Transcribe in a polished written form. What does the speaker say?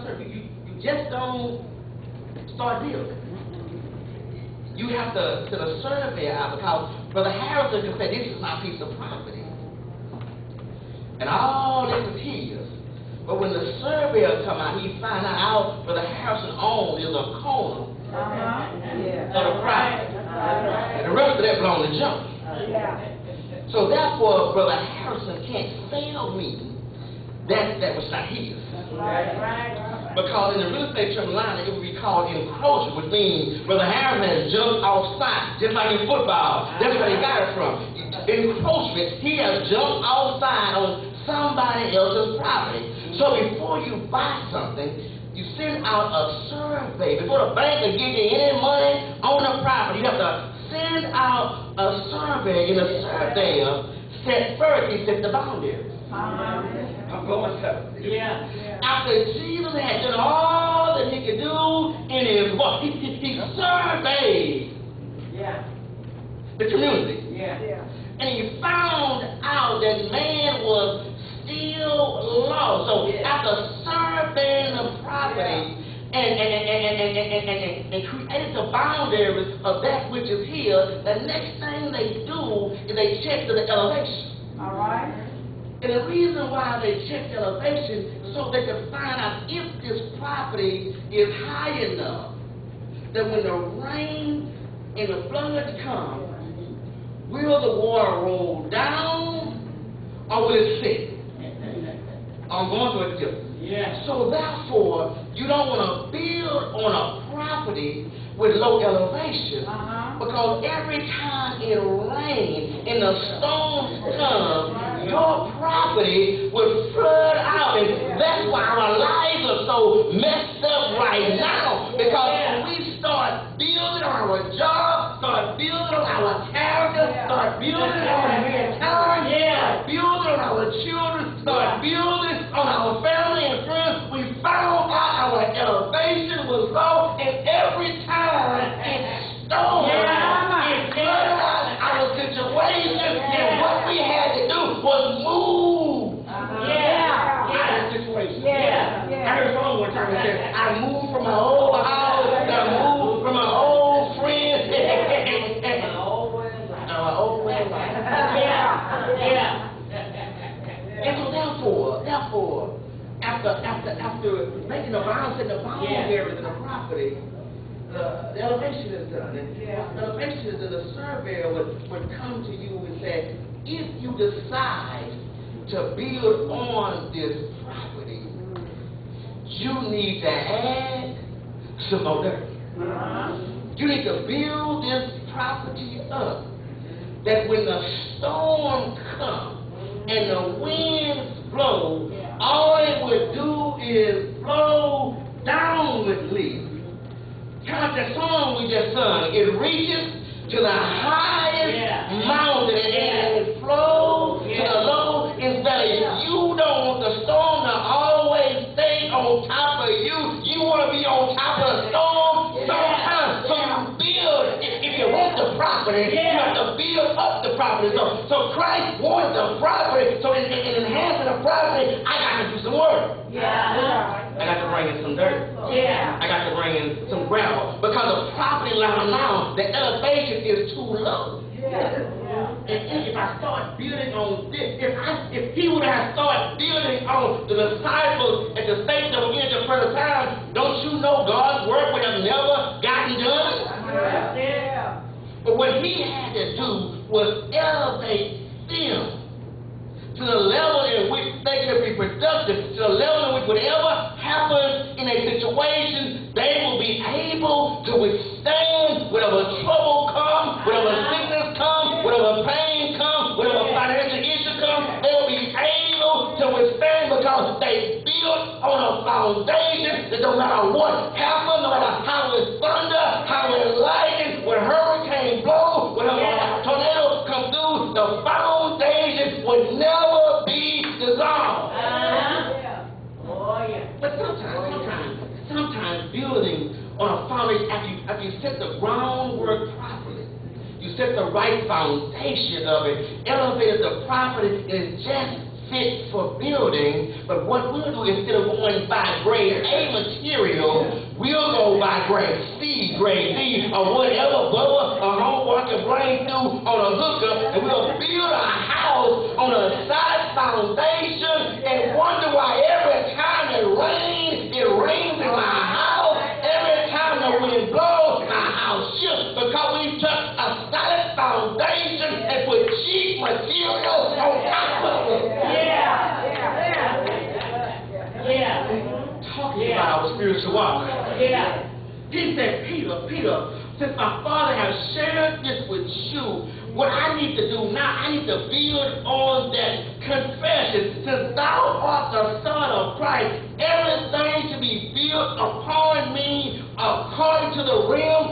survey. You just don't start building. You have to send a survey out because Brother Harrison can say, this is my piece of property. And all this is his. But when the surveyor come out, he find out Brother Harrison owns is a corner of the property. And the rest of that belongs to John. So therefore, Brother Harrison can't sell me that was not his. Because in the real estate terminology, it would be called encroachment, which means Brother Harrison has jumped offside, just like in football. That's where they got it from. Encroachment, he has jumped offside on somebody else's property. So before you buy something, you send out a survey. Before the bank can give you any money on the property, you have to send out a survey, and the surveyor set first, he set the boundaries. I'm going to. After Jesus had done all that he could do in his work, he surveyed the community. And he found out that man was still lost. So after surveying the property and created the boundaries of that which is here, the next thing they do is they check to the elevation. All right. And the reason why they check the elevation so they can find out if this property is high enough that when the rain and the floods come, will the water roll down or will it sit? I'm going to a tip. So therefore, you don't want to build on a property with low elevation because every time it rains and the storms come, your property will flood out. And that's why our lives are so messed up right now, because when we start building on our job, start building on our character, start building on our mentality, start building on our children, start building on our family and friends, we found out our elevation was low, and every time it stormed, it flooded out our situation, and what we had to do was move out of the situation. I heard someone one time that said, I moved from my old house, I moved from my old friends, and my old way of life. And so therefore, after making the bounds and the boundaries of the property, the elevation is done. And the elevation is that the surveyor would come to you and say, if you decide to build on this property, you need to add some more dirt. You need to build this property up that when the storm comes and the winds blow, all it would do is blow downwardly. Kind of the song we just sung, it reaches to the highest mountain and it flows to the lowest valley. You don't want the storm to always stay on top of you. You want to be on top of the storm sometimes. So you build, if you want the property, you have to build up the property. So Christ wanted the property. So in enhancing the property, I got to do some work. I got to bring in some dirt. I got to bring in some gravel. Because the property line now, the elevation is too low. And if I start building on this, if he would have started building on the disciples at the state that were in the present time, don't you know God's work would have never gotten done? But what he had to do was elevate them to the level in which they could be productive, to the level in which whatever happens in a situation, they will be able to withstand whatever trouble comes, whatever sickness comes, whatever pain comes, whatever financial issue comes, they will be able to withstand because they built on a foundation that no matter what happens, no matter how it's thunder, how it's lightning, when hurricane blows, whenever tornadoes come through, the foundation would never be dissolved. But sometimes building on a foundation, after you set the groundwork properly, you set the right foundation of it, elevated the property, and it's just fit for building, but what we'll do, instead of going by grade A material, we'll go by grade C, grade D, or whatever Bubba or homework can bring through on a hooker, and we'll build a house on a solid foundation and wonder why every time it rains in my house. Every time the wind blows, my house shifts, because we took a solid foundation and put cheap material on top of it. Talking about our spiritual walk. He said, Peter, since my Father has shared this with you, what I need to do now, I need to build on that confession. Since thou art the Son of Christ, everything should be built upon me according to the realm